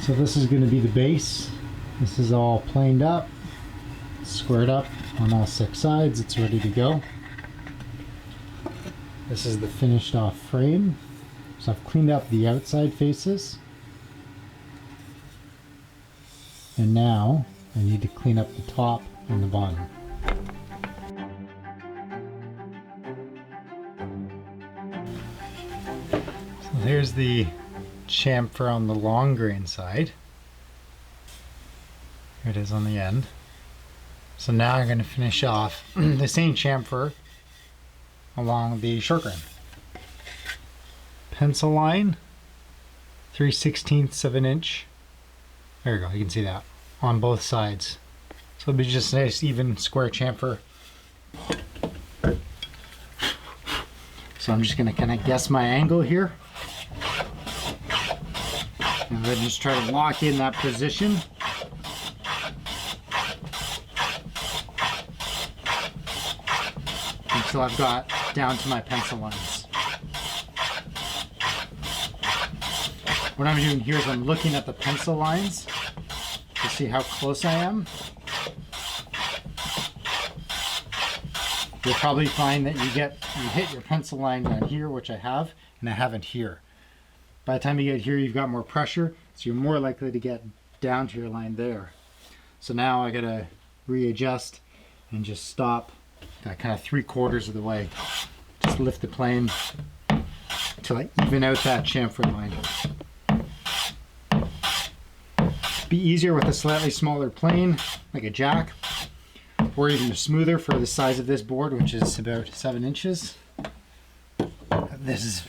So this is going to be the base. This is all planed up, squared up on all 6 sides. It's ready to go. This is the finished off frame. So I've cleaned up the outside faces. And now I need to clean up the top and the bottom. So there's the chamfer on the long grain side. Here it is on the end. So now I'm going to finish off the same chamfer along the short grain. Pencil line, 3/16 of an inch. There you go, you can see that on both sides. So it'll be just a nice even square chamfer. So I'm just going to kind of guess my angle here. And then just try to lock in that position. Until I've got down to my pencil lines. What I'm doing here is I'm looking at the pencil lines to see how close I am. You'll probably find that you hit your pencil line down here, which I have, and I haven't here. By the time you get here, you've got more pressure, so you're more likely to get down to your line there. So now I gotta readjust and just stop that kind of 3/4 of the way. Just lift the plane until I even out that chamfer line. Be easier with a slightly smaller plane, like a jack, or even a smoother for the size of this board, which is about 7 inches. This is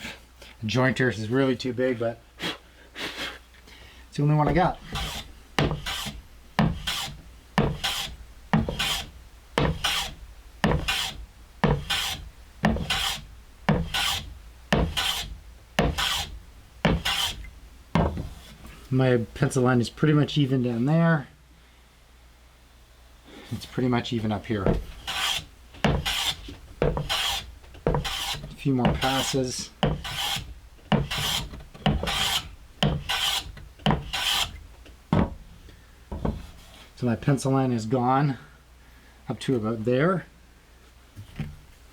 a jointer, this is really too big, but it's the only one I got. My pencil line is pretty much even down there. It's pretty much even up here. A few more passes. So my pencil line is gone up to about there.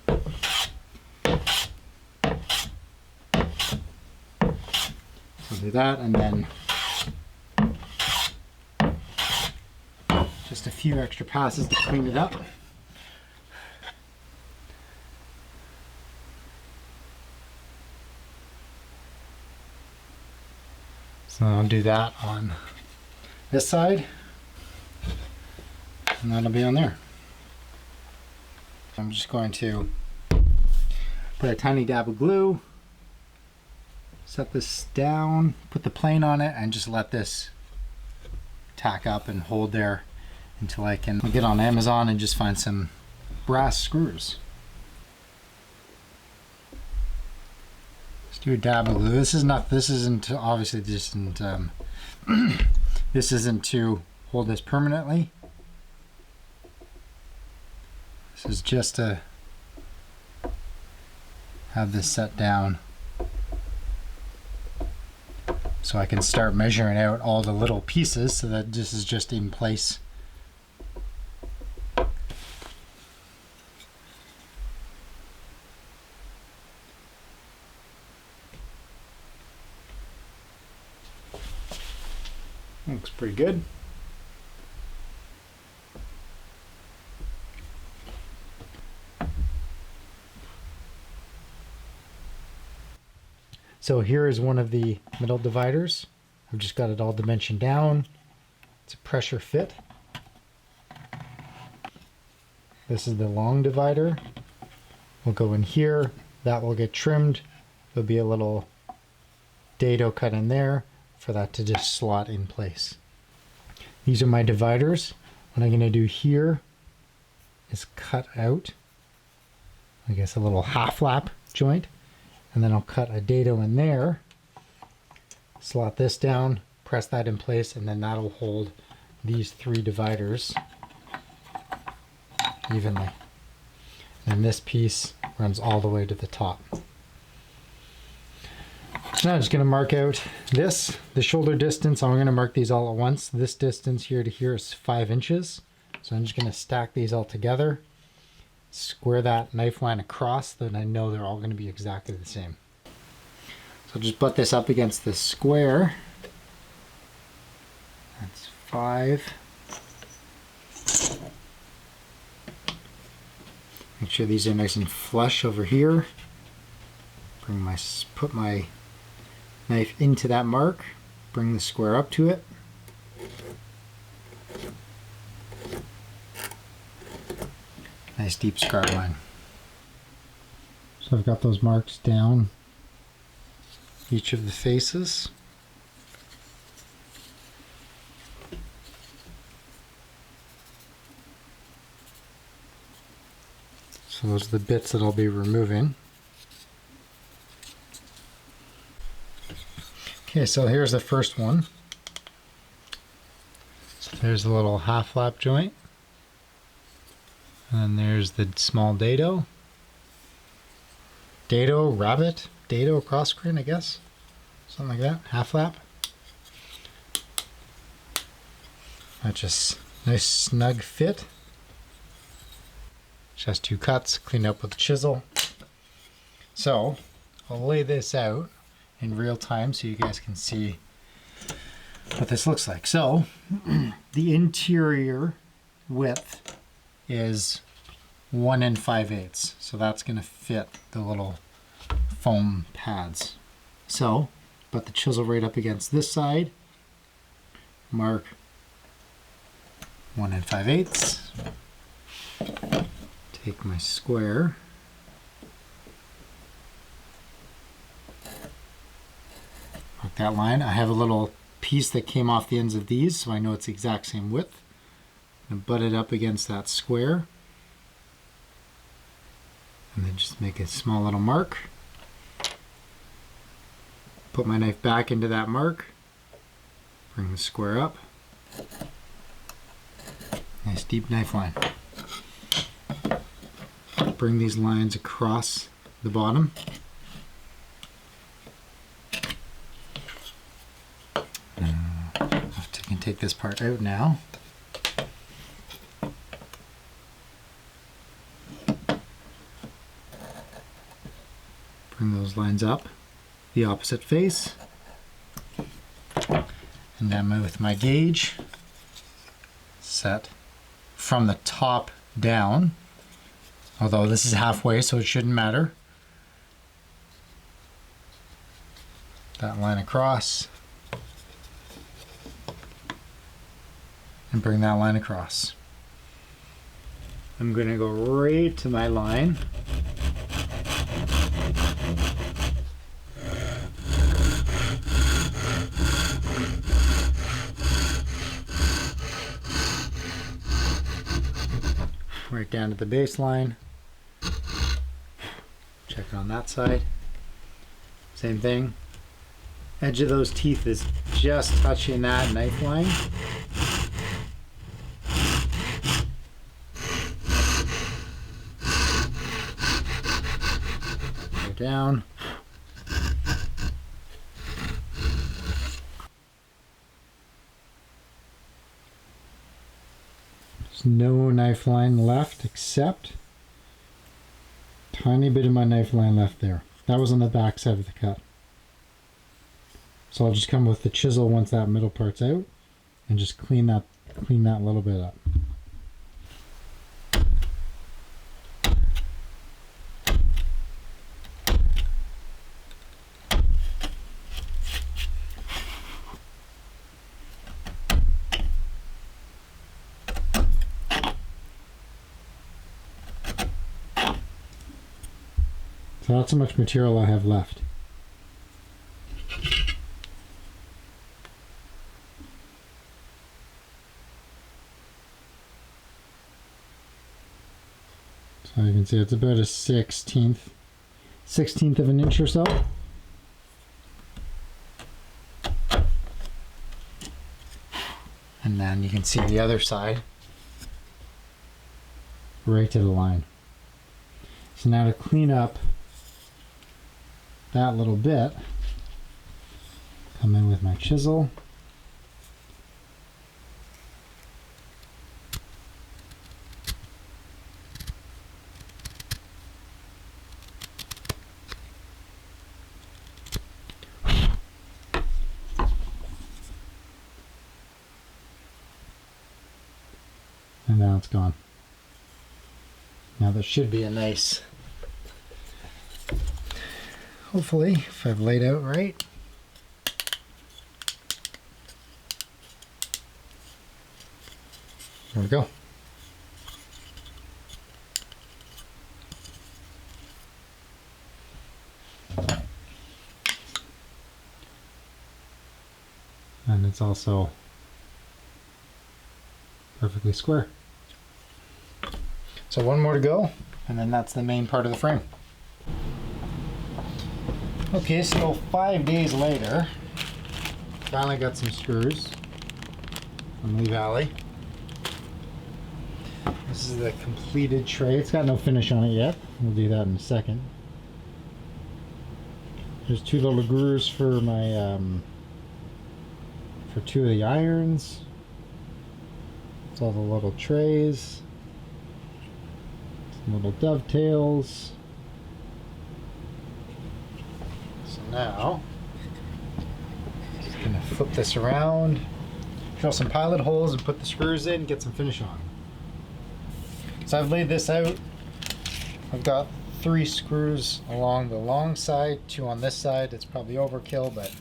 So do that, and then just a few extra passes to clean it up. So I'll do that on this side, and that'll be on there. I'm just going to put a tiny dab of glue, set this down, put the plane on it, and just let this tack up and hold there until I can get on Amazon and just find some brass screws. Let's do a dab of glue. This isn't obviously this isn't this isn't to hold this permanently. This is just to have this set down so I can start measuring out all the little pieces so that this is just in place. Looks pretty good. So here is one of the middle dividers. I've just got it all dimensioned down. It's a pressure fit. This is the long divider. We'll go in here. That will get trimmed. There'll be a little dado cut in there for that to just slot in place. These are my dividers. What I'm going to do here is cut out, I guess, a little half lap joint, and then I'll cut a dado in there, slot this down, press that in place, and then that'll hold these 3 dividers evenly. And this piece runs all the way to the top. Now I'm just going to mark out the shoulder distance. I'm going to mark these all at once. This distance here to here is 5 inches. So I'm just going to stack these all together, square that knife line across, so that I know they're all going to be exactly the same. So I'll just butt this up against this square. That's 5. Make sure these are nice and flush over here. Put my knife into that mark, bring the square up to it. Nice deep scar line. So I've got those marks down each of the faces. So those are the bits that I'll be removing. Okay, so here's the first one. So there's the little half flap joint. And then there's the small dado. Dado, rabbit, dado cross grain, I guess. Something like that, half flap. That's just nice snug fit. Just 2 cuts, clean up with a chisel. So I'll lay this out in real time so you guys can see what this looks like. So the interior width is 1 5/8. So that's going to fit the little foam pads. So put the chisel right up against this side, mark 1 5/8. Take my square, mark that line. I have a little piece that came off the ends of these, so I know it's the exact same width. I'm going to butt it up against that square, and then just make a small little mark. Put my knife back into that mark, bring the square up. Nice deep knife line. Bring these lines across the bottom. I can take this part out now. Bring those lines up the opposite face. And then with my gauge set from the top down. Although this is halfway, so it shouldn't matter. That line across. And bring that line across. I'm going to go right to my line. Right down to the baseline. Check it on that side. Same thing. Edge of those teeth is just touching that knife line. Go down. There's no knife line left except tiny bit of my knife line left there. That was on the back side of the cut. So I'll just come with the chisel once that middle part's out and just clean that little bit up. So that's how much material I have left. So you can see it's about a 16th of an inch or so. And then you can see the other side right to the line. So now to clean up that little bit, Come in with my chisel. And now it's gone. Now there should be a nice, hopefully, if I've laid out right. There we go. And it's also perfectly square. So one more to go, and then that's the main part of the frame. Okay, so 5 days later, finally got some screws from Lee Valley. This is the completed tray. It's got no finish on it yet. We'll do that in a second. There's two little grooves for my for two of the irons. It's all the little trays. Some little dovetails. So now, just gonna flip this around, drill some pilot holes and put the screws in, get some finish on. So I've laid this out. I've got 3 screws along the long side, 2 on this side. It's probably overkill, but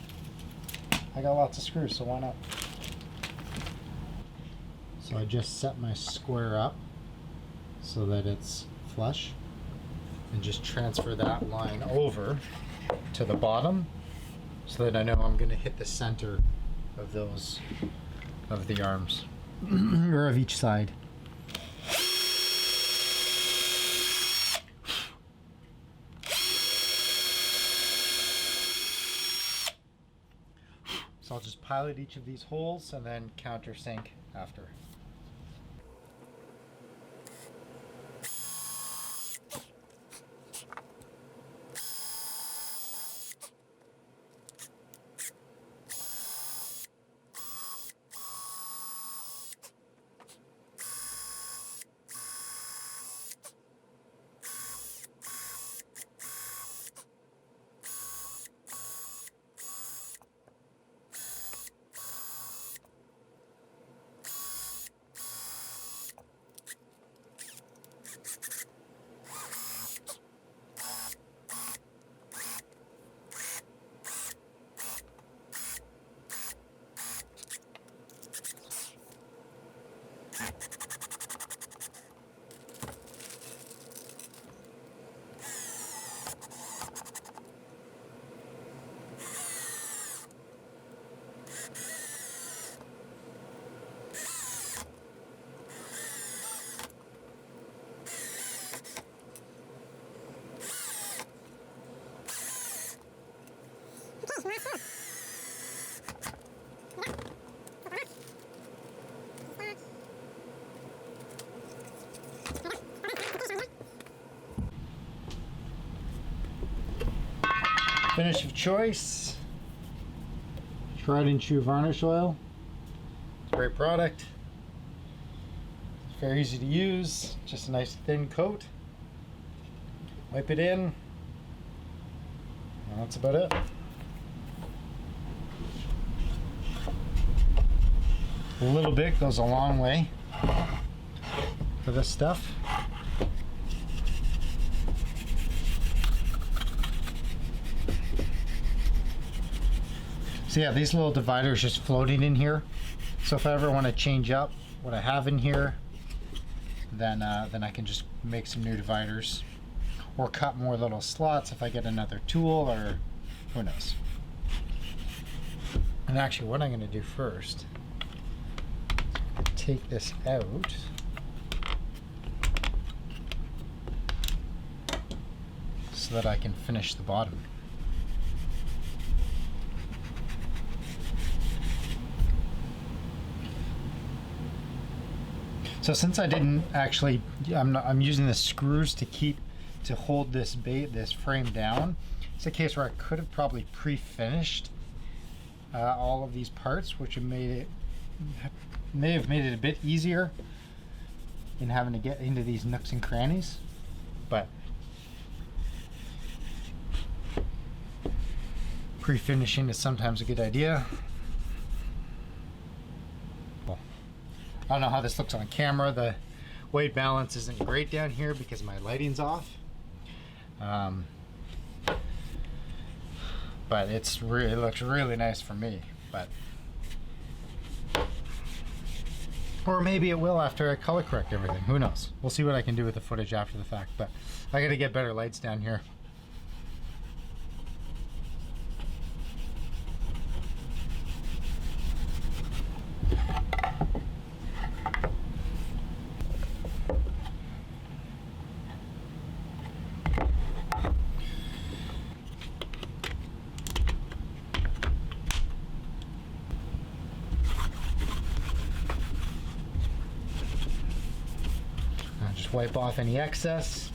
I got lots of screws, so why not? So I just set my square up so that it's flush, and just transfer that line over to the bottom so that I know I'm going to hit the center of those, of the arms or of each side. So I'll just pilot each of these holes and then countersink after. Finish of choice, tried and true varnish oil. It's a great product. It's very easy to use, just a nice thin coat. Wipe it in, and that's about it. A little bit goes a long way for this stuff. So yeah, these little dividers just floating in here. So if I ever want to change up what I have in here, then I can just make some new dividers, or cut more little slots if I get another tool, or who knows. And actually, what I'm going to do first, take this out. So that I can finish the bottom. So since I didn't actually, I'm using the screws to hold this frame down. It's a case where I could have probably pre-finished all of these parts, which may have made it a bit easier in having to get into these nooks and crannies, but pre-finishing is sometimes a good idea. Well, I don't know how this looks on camera. The weight balance isn't great down here because my lighting's off. But it looks really nice for me. But or maybe it will after I color correct everything. Who knows? We'll see what I can do with the footage after the fact. But I got to get better lights down here. Wipe off any excess,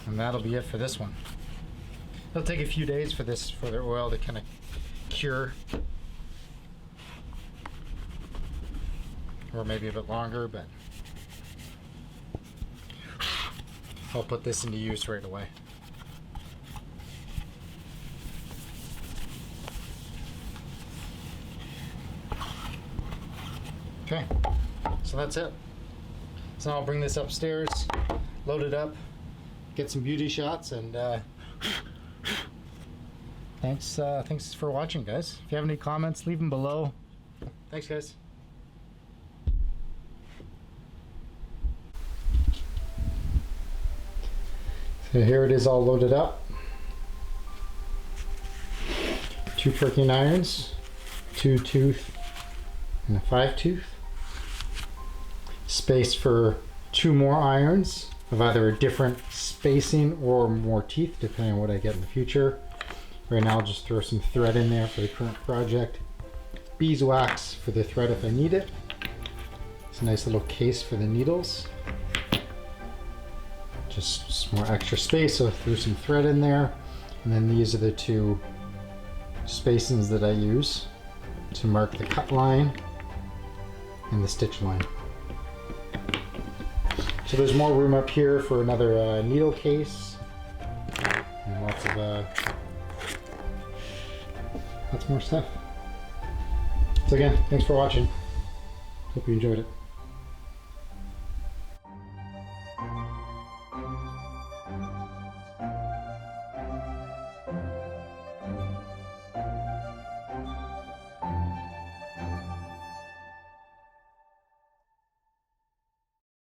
and that'll be it for this one. It'll take a few days for the oil to kind of cure, or maybe a bit longer, but I'll put this into use right away. Okay, so that's it. So I'll bring this upstairs, load it up, get some beauty shots, and thanks for watching, guys. If you have any comments, leave them below. Thanks, guys. So here it is all loaded up. 2 perking irons, 2 tooth, and a 5 tooth. Space for 2 more irons of either a different spacing or more teeth, depending on what I get in the future. Right now I'll just throw some thread in there for the current project. Beeswax for the thread if I need it. It's a nice little case for the needles. Just some more extra space, so I threw some thread in there. And then these are the 2 spacings that I use to mark the cut line and the stitch line. So there's more room up here for another needle case, and lots more stuff. So again, thanks for watching. Hope you enjoyed it.